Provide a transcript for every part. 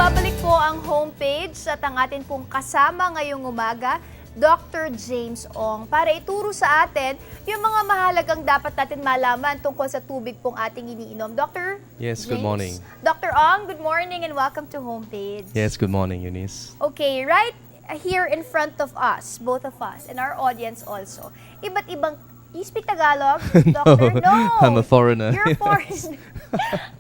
Nagbabalik po ang homepage at ang atin pong kasama ngayong umaga, Dr. James Ong, para ituro sa atin yung mga mahalagang dapat natin malaman tungkol sa tubig pong ating iniinom. Dr. Yes, James? good morning. Dr. Ong, good morning and welcome to homepage. Yes, good morning, Eunice. Okay, right here in front of us, both of us, and our audience also, iba't ibang... You speak Tagalog, Doctor? No. I'm a foreigner. You're a foreigner.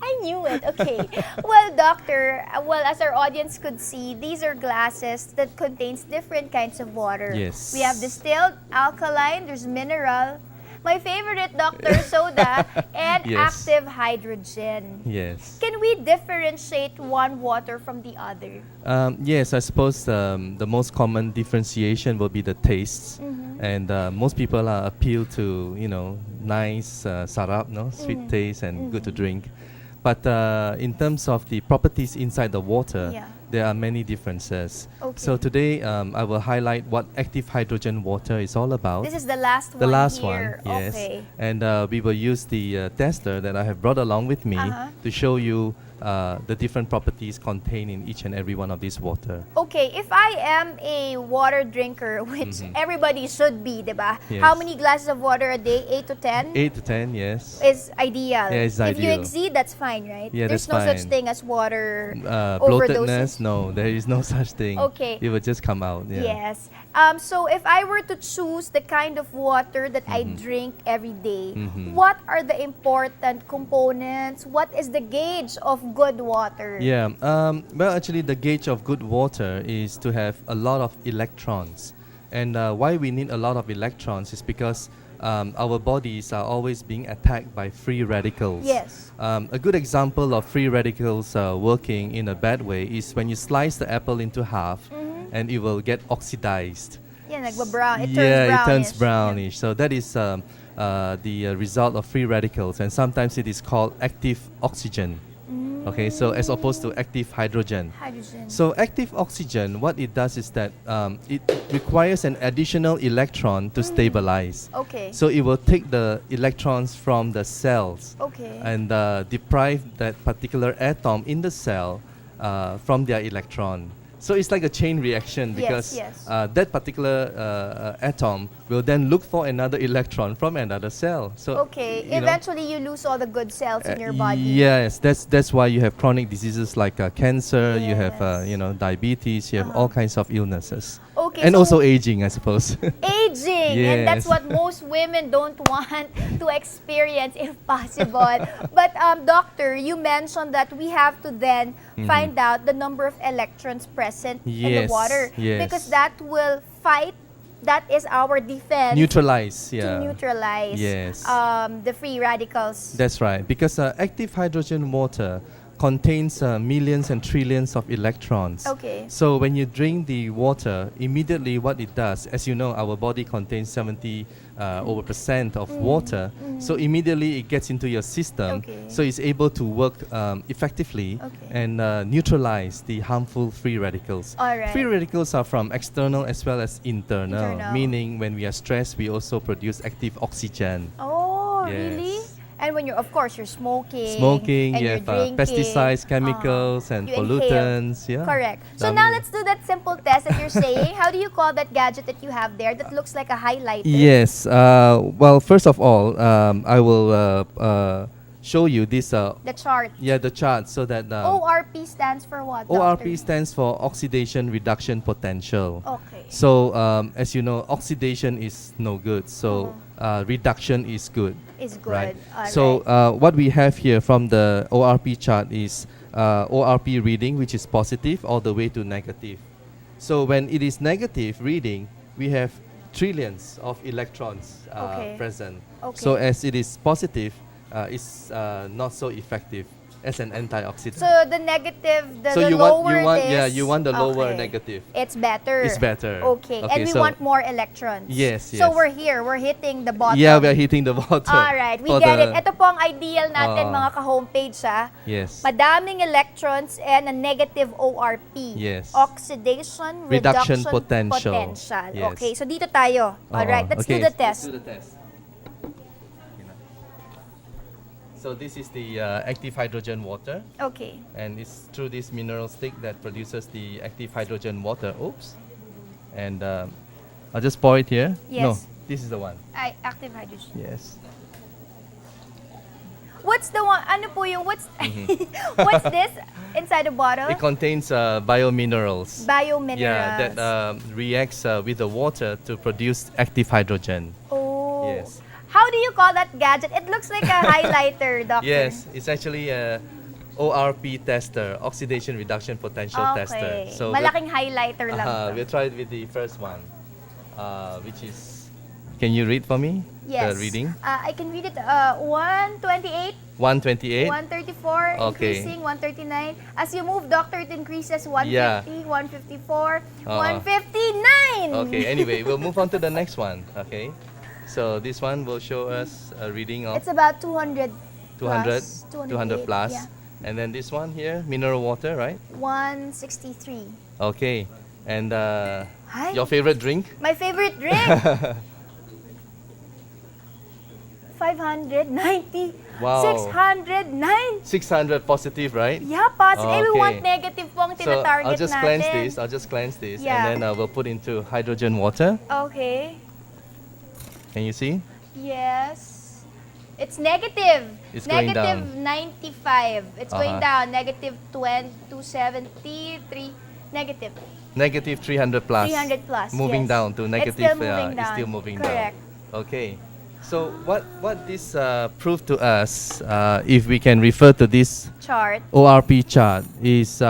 I knew it. Okay. Well, Doctor, as our audience could see, these are glasses that contains different kinds of water. Yes. We have distilled, alkaline, there's mineral. My favorite, Doctor, soda, and Yes. active hydrogen. Yes. Can we differentiate one water from the other? Yes, I suppose the most common differentiation will be the tastes. And most people are appeal to, nice sarap, no? Sweet taste and good to drink. But in terms of the properties inside the water, Yeah. there are many differences. Okay. So today I will highlight what active hydrogen water is all about. This is the last The one last here. one, yes. Okay. And we will use the tester that I have brought along with me to show you the different properties contained in each and every one of these water. Okay, if I am a water drinker, which everybody should be, diba? Yes. How many glasses of water a day? 8 to 10? 8 to 10, yes. Is ideal. Yeah, it's if you ideal. exceed, that's fine, right? Yeah, There's that's no such fine. thing as water Bloatedness, overdoses. no, there is no such thing. Okay. It will just come out. Yeah. Yes. So if I were to choose the kind of water that I drink every day, what are the important components? What is the gauge of good water? Yeah. Well, actually, the gauge of good water is to have a lot of electrons. And why we need a lot of electrons is because our bodies are always being attacked by free radicals. Yes. A good example of free radicals working in a bad way is when you slice the apple into half and it will get oxidized. Yeah, nagbabrown. It turns Yeah, brownish. it turns brownish. So that is the result of free radicals, and sometimes it is called active oxygen. Okay, so as opposed to active hydrogen. Hydrogen. So active oxygen, what it does is that it requires an additional electron to stabilize. Okay. So it will take the electrons from the cells Okay. and deprive that particular atom in the cell from their electron. So it's like a chain reaction because yes. that particular atom will then look for another electron from another cell. So Okay. you know, Eventually, you lose all the good cells in your body. Yes, that's why you have chronic diseases like cancer. You have Yes. diabetes. You have all kinds of illnesses, Okay. and so also aging, I suppose. aging, and that's Yes. what most women don't want to experience if possible. But doctor, you mentioned that we have to then find out the number of electrons present in the Yes, water yes. because that will fight. That is our defense Neutralize, to yeah. neutralize Yes. the free radicals. That's right, because active hydrogen water contains millions and trillions of electrons. Okay. So when you drink the water, immediately what it does, as you know, our body contains 70% of water. So immediately it gets into your system. Okay. So it's able to work effectively Okay. and neutralize the harmful free radicals. All right. Free radicals are from external as well as internal. Internal. Meaning when we are stressed, we also produce active oxygen. Oh, Yes. really? And when of course, you're smoking. Smoking, and you you're have drinking, pesticides, chemicals, and you inhale. pollutants. Yeah. Correct. So Dami. now let's do that simple test that you're saying. How do you call that gadget that you have there that looks like a highlighter? Yes. Well, first of all, I will show you this. The chart. The chart so that ORP stands for what? ORP doctor? stands for oxidation reduction potential. Okay. So as you know, oxidation is no good. So reduction is good. Is good. Right. All So right. what we have here from the ORP chart is ORP reading, which is positive, all the way to negative. So when it is negative reading, we have trillions of electrons Okay. present. Okay. So as it is positive, it's not so effective as an antioxidant. So the negative, the So you lower want it is, you want the lower okay. negative. It's better. It's better. Okay. Okay, And we so- want more electrons. Yes, So yes. we're here. We're hitting the bottom. Yeah, we are hitting the water. Alright, we for get the- it. Ito po ang ideal natin, Oo. mga ka-homepage, ha? Yes. Madaming electrons and a negative ORP. Yes. Oxidation Reduction reduction potential. Yes. Okay, so dito tayo. Alright, let's do Okay. the test. Let's do the test. So this is the active hydrogen water, Okay. and it's through this mineral stick that produces the active hydrogen water. Oops. And I'll just pour it here. No, Yes. this is the one. Active hydrogen. Yes. What's the one? Ano po yung what's what's this inside the bottle? It contains biominerals. Biominerals. Yeah, that reacts with the water to produce active hydrogen. Oh. Yes. How do you call that gadget? It looks like a highlighter, doctor. Yes, it's actually a ORP tester, oxidation reduction potential tester. Okay. So Malaking highlighter lang to. we'll try it with the first one, which is. Can you read for me? Yes. The reading. I can read it. 128, 128. 134, Okay. increasing 139. As you move, doctor, it increases 150, Yeah. 154, Uh-uh. 159. Okay. Anyway, we'll move on to the next one. Okay. So this one will show us a reading of It's about 200 200, plus, 200 plus. Yeah. And then this one here, mineral water, right? 163. Okay. And Hi. your favorite drink? My favorite drink. 590. Wow. 609. 600 positive, right? Yeah, positive. We Okay. want negative po ang So tina-target I'll just natin. cleanse this. I'll just cleanse this, Yeah. and then we'll put into hydrogen water. Okay. Can you see? Yes. It's negative. It's going Negative down. 95. It's going Uh-huh. down. Negative 273. Negative. Negative 300 plus. 300 plus. Moving yes. down to It's negative. still moving It's down. still moving Correct. down. Okay. So what this proved to us, if we can refer to this Chart. ORP chart, is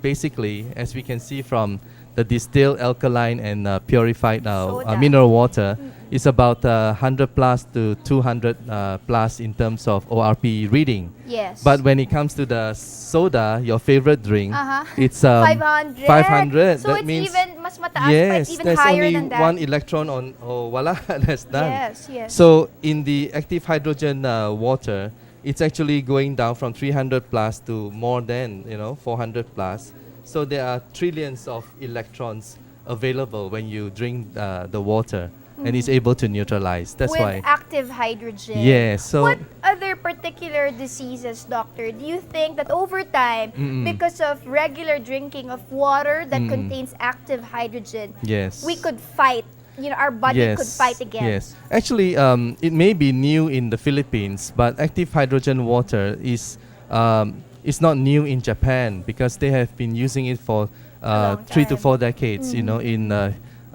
basically, as we can see from the distilled alkaline and purified Soda. mineral water, is about 100 plus to 200 plus in terms of ORP reading. Yes. But when it comes to the soda, your favorite drink, Uh-huh. it's 500. 500. So that it's means even mas mataas pa. yes, It's even there's higher only than that. one electron on. Oh, voila, that's done. Yes, yes. So in the active hydrogen water, it's actually going down from 300 plus to more than 400 plus. So there are trillions of electrons available when you drink the water, and it's able to neutralize. That's with why. active hydrogen. Yes. So What other particular diseases, doctor, do you think that over time, because of regular drinking of water that contains active hydrogen, yes. we could fight? Our body could fight against. Yes. Actually, it may be new in the Philippines, but active hydrogen water is not new in Japan because they have been using it for long 3 to time. 4 decades. In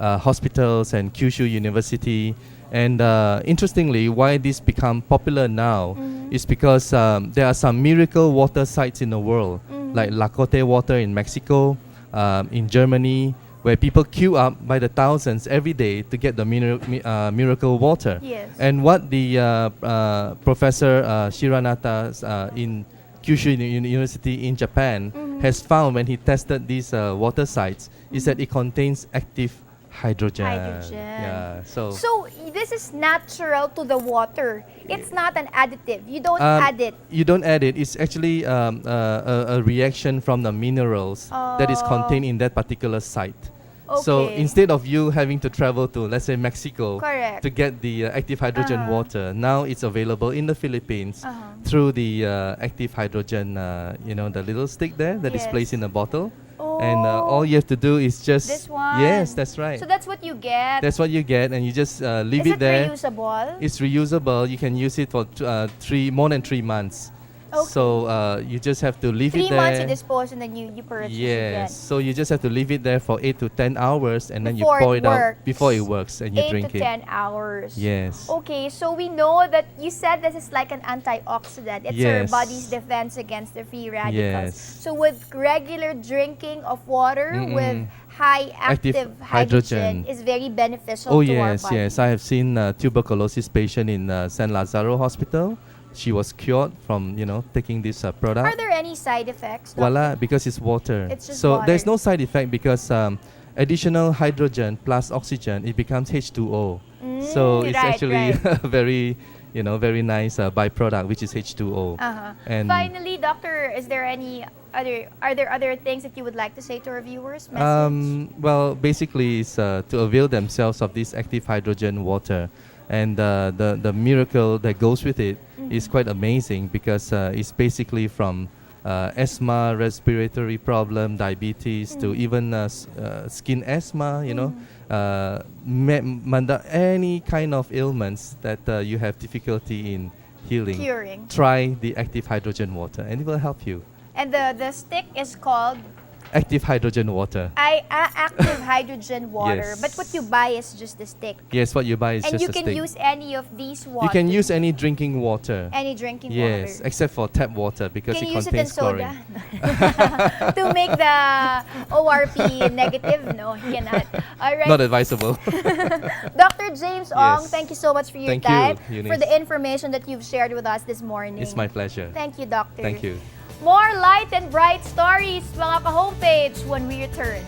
hospitals and Kyushu University. And interestingly, why this become popular now is because there are some miracle water sites in the world, like Lacote water in Mexico, in Germany, where people queue up by the thousands every day to get the miracle water. Yes. And what the Professor Shiranata in Kyushu University in Japan has found when he tested these water sites is that it contains active hydrogen. Yeah. So this is natural to the water. It's not an additive. You don't add it. you don't add it. It's actually a reaction from the minerals that is contained in that particular site. So Okay. instead of you having to travel to, let's say, Mexico Correct. to get the active hydrogen water, now it's available in the Philippines through the active hydrogen, the little stick there that is Yes. placed in a bottle. And all you have to do is just... This one. Yes, that's right. So that's what you get. That's what you get, and you just leave Is it there. reusable? It's reusable. You can use it for more than 3 months. Okay. So you just have to leave 3 it there. months you dispose and then you purchase again. Yes. So you just have to leave it there for 8 to 10 hours, and then Before you pour it it out works. before it works, and you 8 drink to it. 10 hours. Yes. Okay, so we know that you said this is like an antioxidant. It's our Yes. body's defense against the free radicals. Yes. So with regular drinking of water with high active hydrogen is very beneficial Oh to our yes, body. yes. I have seen a tuberculosis patient in San Lazaro Hospital. She was cured from taking this product. Are there any side effects? Doctor? Voila, because it's water. It's just so there's water. no side effect because additional hydrogen plus oxygen, it becomes H2O. So it's right, actually right. a very, very nice byproduct, which is H2O. Uh-huh. And Finally, doctor, are there other things that you would like to say to our viewers? Message? well, basically, it's to avail themselves of this active hydrogen water. And the miracle that goes with it is quite amazing because it's basically from asthma, respiratory problem, diabetes, to even skin asthma, you know, any kind of ailments that you have difficulty in healing. Curing. Try the active hydrogen water and it will help you. And the stick is called Active hydrogen water. active hydrogen water. Yes. But what you buy is just the stick. Yes, what you buy is And just you a can stick. use any of these water. You can use any drinking water. any drinking Yes, water. except for tap water because Can it you use it in contains soda? chlorine. To make the ORP negative? No, you cannot. All right. Not advisable. Dr. James Ong, Yes. thank you so much for your Thank you, time, for Eunice. the information that you've shared with us this morning. It's my pleasure. Thank you, Doctor. Thank you. More light and bright stories, mga ka-homepage, when we return.